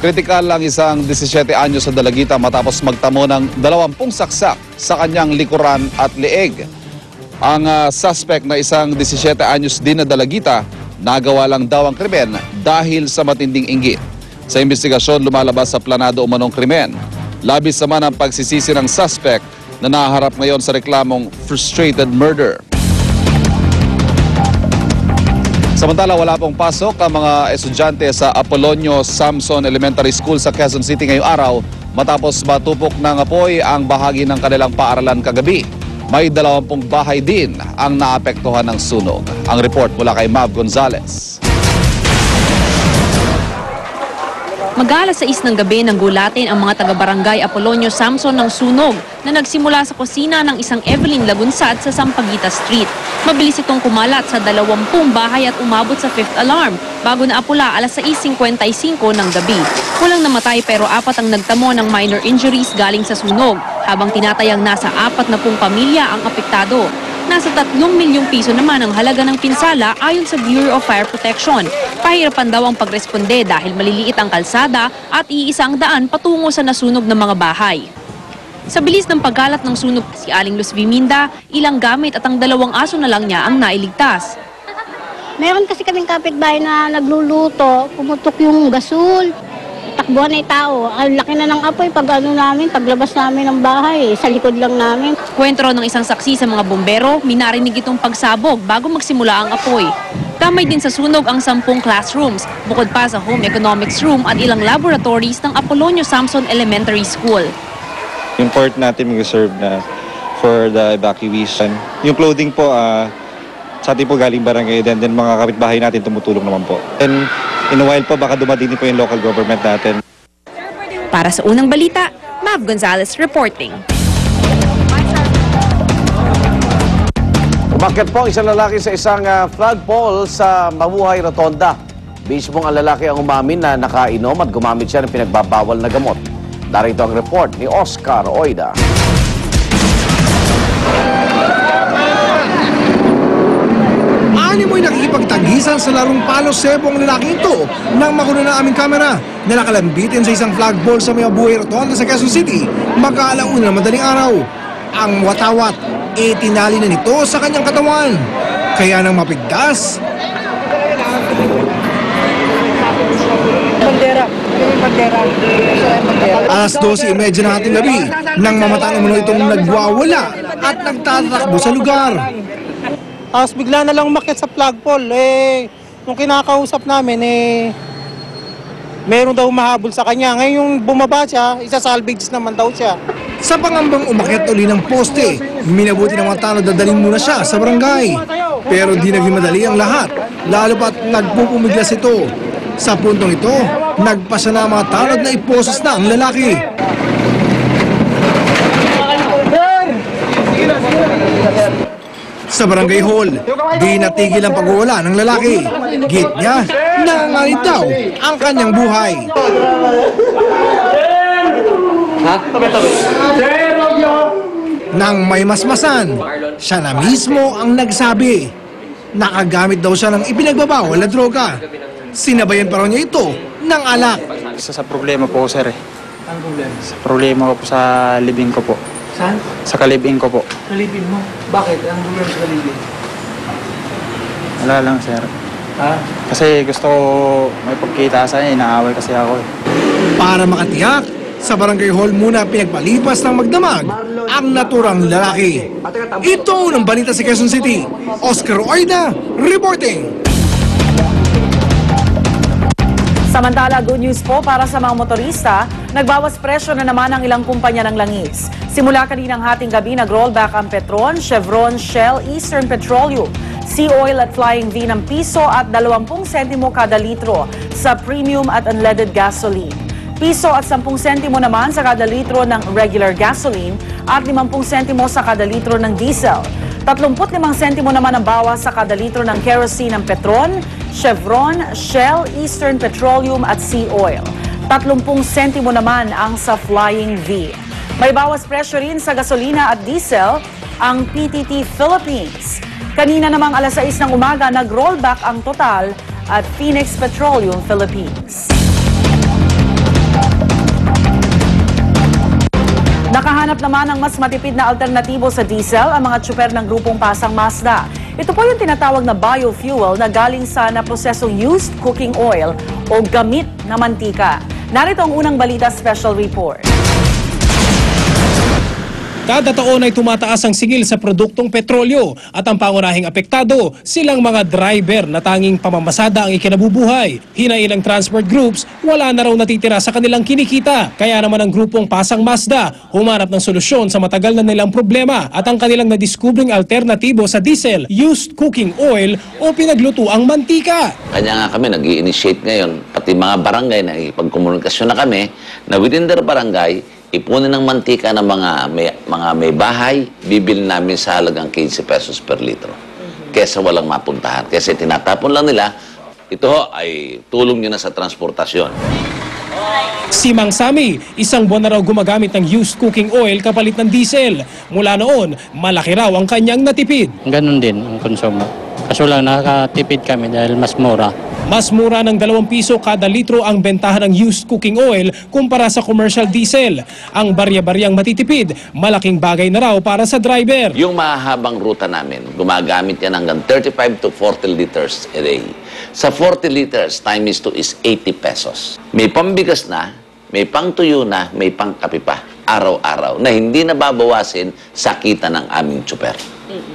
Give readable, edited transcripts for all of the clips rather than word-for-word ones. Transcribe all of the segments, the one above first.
Kritikal ang isang 17 anyos sa dalagita matapos magtamo ng 20 saksak sa kanyang likuran at leeg. Ang suspect na isang 17 anyos din na dalagita, nagawa lang daw ang krimen dahil sa matinding inggit. Sa investigasyon, lumalabas sa planado umanong krimen. Labis naman ang pagsisisi ng suspect na naharap ngayon sa reklamong frustrated murder. Samantala, wala pong pasok ang mga estudyante sa Apolonio Samson Elementary School sa Quezon City ngayong araw matapos matupok ng apoy ang bahagi ng kanilang paaralan kagabi. May 20 bahay din ang naapektuhan ng sunog. Ang report mula kay Mav Gonzalez. Mag-alas 6 ng gabi nang gulatin ang mga taga-barangay Apolonio Samson ng sunog na nagsimula sa kusina ng isang Evelyn Lagunsad sa Sampaguita Street. Mabilis itong kumalat sa 20 bahay at umabot sa 5th alarm bago naapula alas 6:55 ng gabi. Walang namatay pero 4 ang nagtamo ng minor injuries galing sa sunog, habang tinatayang nasa 40 pamilya ang apektado. Nasa 3 milyong piso naman ang halaga ng pinsala ayon sa Bureau of Fire Protection. Pahirapan daw ang pagresponde dahil maliliit ang kalsada at iisang daan patungo sa nasunog ng mga bahay. Sa bilis ng pagkalat ng sunog, si Aling Luz Viminda, ilang gamit at ang 2 aso na lang niya ang nailigtas. Meron kasi kaming kapitbahay na nagluluto, pumutok yung gasol. Takbuhan ay tao. Ang laki na ng apoy paglabas namin ng bahay, sa likod lang namin. Kwentro ng isang saksi sa mga bombero, minarinig itong pagsabog bago magsimula ang apoy. Damay din sa sunog ang 10 classrooms, bukod pa sa home economics room at ilang laboratories ng Apolonio Samson Elementary School. Yung port natin mag-serve na for the evacuation. Yung clothing po, sa atin po galing barangay din, mga kapitbahay natin tumutulong naman po. And in a while po, baka dumating po yung local government natin. Para sa unang balita, Mav Gonzalez reporting. Umakyat po isang lalaki sa isang flagpole sa Mabuhay Rotonda. Mismong ang lalaki ang umamin na nakainom at gumamit siya ng pinagbabawal na gamot. Narito ang report ni Oscar Oida. Animoy nakikipagtagisan sa larong palo sebo ang lalaki ito nang makuna ng aming kamera na nakalambitin sa isang flagpole sa Mabuhay Rotonda sa Quezon City magkaalauna ng madaling araw. Ang watawat, tinali na nito sa kanyang katawan. Kaya nang mapigdas, alas 12:30 ng ating gabi nang mamatang umano itong nagwawala at nagtatakbo sa lugar. Tapos bigla na lang umakyat sa flagpole. Nung kinakausap namin, meron daw mahabol sa kanya. Ngayon yung bumaba siya, isa-salvage naman daw siya. Sa pangambang umakyat uli ng poste, minabuti ng mga tanod na dalhin muna siya sa barangay. Pero di naging madali ang lahat, lalo pa't nagpupumiglas ito. Sa puntong ito, nagpasya na ang mga tanod na iposas na ang lalaki. Sa barangay hall, di natigil ang pag-uwala ng lalaki. Git niya, nanganganib daw ang kanyang buhay. Nang may masmasan, siya na mismo ang nagsabi. Nakagamit daw siya ng ipinagbabawal na droga. Sinabayan pa raw niya ito ng alak. Isa sa problema po, sir. Anong problema? Sa problema ko po sa libing ko po. Saan? Sa kalibing ko po. Kalibin mo? Bakit? Anong problema sa kalibin? Wala lang, sir. Ha? Kasi gusto ko may pagkita sa niya, inaaway kasi ako. Para makatiyak, sa barangay hall muna pinagpalipas ng magdamag ang naturang lalaki. Ito ng balita sa Quezon City. Oscar Oida, reporting. Samantala, good news po para sa mga motorista, nagbawas presyo na naman ang ilang kumpanya ng langis. Simula kaninang hating gabi, nag-rollback ang Petron, Chevron, Shell, Eastern Petroleum, Sea Oil at Flying V ng piso at 20 sentimo kada litro sa premium at unleaded gasoline. Piso at 10 sentimo naman sa kada litro ng regular gasoline at 50 sentimo sa kada litro ng diesel. 35 sentimo naman ang bawas sa kada litro ng kerosene ng Petron, Chevron, Shell, Eastern Petroleum at Sea Oil. 30 sentimo naman ang sa Flying V. May bawas presyo rin sa gasolina at diesel ang PTT Philippines. Kanina namang alas 6 ng umaga, nag-rollback ang Total at Phoenix Petroleum Philippines. Naghahanap naman ng mas matipid na alternatibo sa diesel ang mga tsuper ng grupong Pasang Mazda. Ito po yung tinatawag na biofuel na galing sa naprosesong used cooking oil o gamit na mantika. Narito ang unang balita special report. Kada taon ay tumataas ang singil sa produktong petrolyo at ang pangunahing apektado silang mga driver na tanging pamamasada ang ikinabubuhay. Hinain ng transport groups, wala na raw natitira sa kanilang kinikita. Kaya naman ang grupong Pasang Mazda humanap ng solusyon sa matagal na nilang problema at ang kanilang nadiskubring alternatibo sa diesel, used cooking oil o pinaglutuang mantika. Kanya nga kami nag-i-initiate ngayon, pati mga barangay na ipagkomunikasyon na kami na within their barangay, ipunin ng mantika ng mga may bahay, bibili namin sa halagang 15 pesos per litro. Kesa walang mapuntahan. Kasi tinatapon lang nila, ito ay tulong nyo na sa transportasyon. Si Mang Sami, isang buwan na raw gumagamit ng used cooking oil kapalit ng diesel. Mula noon, malaki raw ang kanyang natipid. Ganon din ang konsumo. Kaso lang nakatipid kami dahil mas mura. Mas mura ng 2 piso kada litro ang bentahan ng used cooking oil kumpara sa commercial diesel. Ang barya-baryang matitipid, malaking bagay na raw para sa driver. Yung mahahabang ruta namin, gumagamit yan hanggang 35 to 40 liters a day. Sa 40 liters, times 2 is 80 pesos. May pambigas na, may pangtuyo na, may pangkape pa, araw-araw, na hindi nababawasin sa kita ng aming tsuper.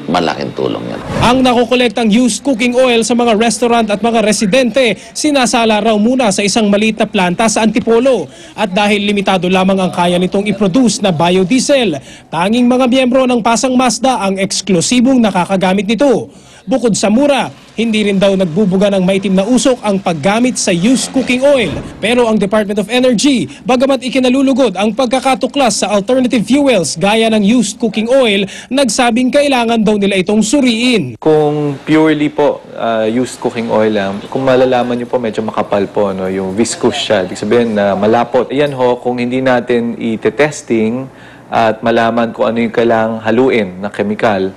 Malaking tulong yan. Ang nakokolektang used cooking oil sa mga restaurant at mga residente, sinasala raw muna sa isang maliit na planta sa Antipolo. At dahil limitado lamang ang kaya nitong i-produce na biodiesel, tanging mga miyembro ng Pasang Mazda ang eksklusibong nakakagamit nito. Bukod sa mura, hindi rin daw nagbubuga ng maitim na usok ang paggamit sa used cooking oil. Pero ang Department of Energy, bagamat ikinalulugod ang pagkakatuklas sa alternative fuels gaya ng used cooking oil, nagsabing kailangan daw nila itong suriin. Kung purely po used cooking oil lang, kung malalaman nyo po medyo makapal po, no, yung viscous siya, ibig sabihin na malapot. Iyan ho, kung hindi natin i-testing at malaman kung ano yung kailangang haluin na chemical,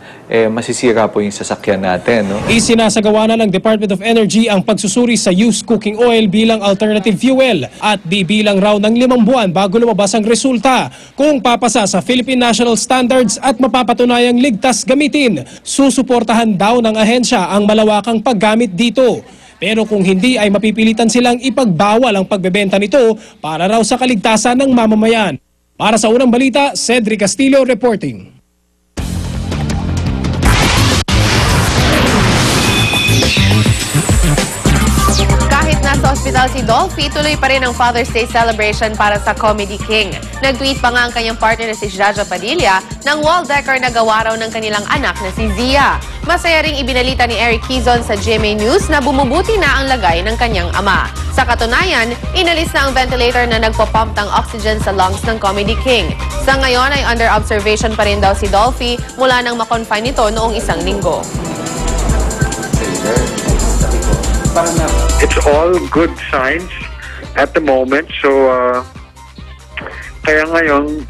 masisira po yung sasakyan natin. No? Isinasagawa na ng Department of Energy ang pagsusuri sa used cooking oil bilang alternative fuel at bibilang raw ng 5 buwan bago lumabas ang resulta. Kung papasa sa Philippine National Standards at mapapatunayang ligtas gamitin, susuportahan daw ng ahensya ang malawakang paggamit dito. Pero kung hindi ay mapipilitan silang ipagbawal ang pagbebenta nito para raw sa kaligtasan ng mamamayan. Para sa unang balita, Cedric Castillo reporting. Kahit nasa ospital si Dolphy, tuloy pa rin ang Father's Day celebration para sa Comedy King. Nag-tweet pa nga ang kanyang partner na si Jaja Padilla ng wall decor na gawa raw ng kanilang anak na si Zia. Masaya ring ibinalita ni Eric Quizon sa GMA News na bumubuti na ang lagay ng kanyang ama. Sa katunayan, inalis na ang ventilator na nagpo-pump ng oxygen sa lungs ng Comedy King. Sa ngayon ay under observation pa rin daw si Dolphy mula nang makonfine ito noong 1 linggo. It's all good signs at the moment. So, kaya ngayon,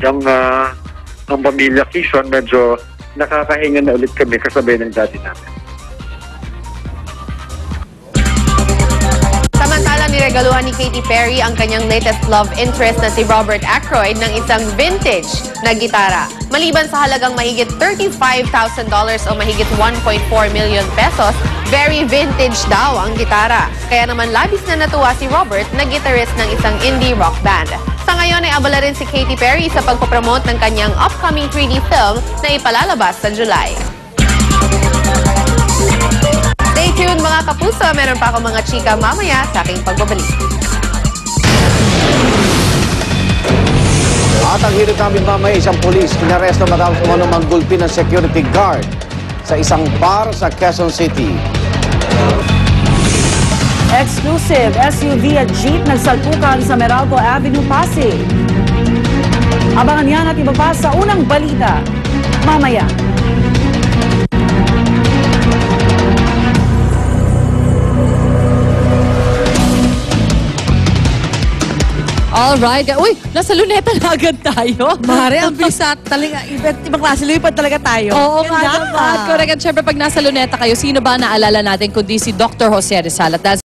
ang pamilya Quizon, medyo nakakahinga na ulit kami kasabay ng daddy namin. Samantala, niregaluhan ni Katy Perry ang kanyang latest love interest na si Robert Ackroyd ng isang vintage na gitara. Maliban sa halagang mahigit $35,000 o mahigit 1.4 million pesos, very vintage daw ang gitara. Kaya naman labis na natuwa si Robert na guitarist ng isang indie rock band. Sa ngayon ay abala rin si Katy Perry sa pagpapromote ng kanyang upcoming 3D film na ipalalabas sa July. Stay tuned mga kapuso, meron pa ako mga chika mamaya sa aking pagbabalik. At ang hirit namin mamaya, isang polis inaresto matapos umano manggulpi ng security guard sa isang bar sa Quezon City. Exclusive SUV at jeep nagsalpukan sa Meralco Avenue, Pasig. Abangan yan at iba pa sa unang balita mamaya. Alright. Uy, nasa Luneta na agad tayo. Mare, ang bilis na talaga. Ibang klase, lipad talaga tayo. Oo nga naman. Correct. At syempre, pag nasa Luneta kayo, sino ba naalala natin kundi si Dr. Jose Rizal? At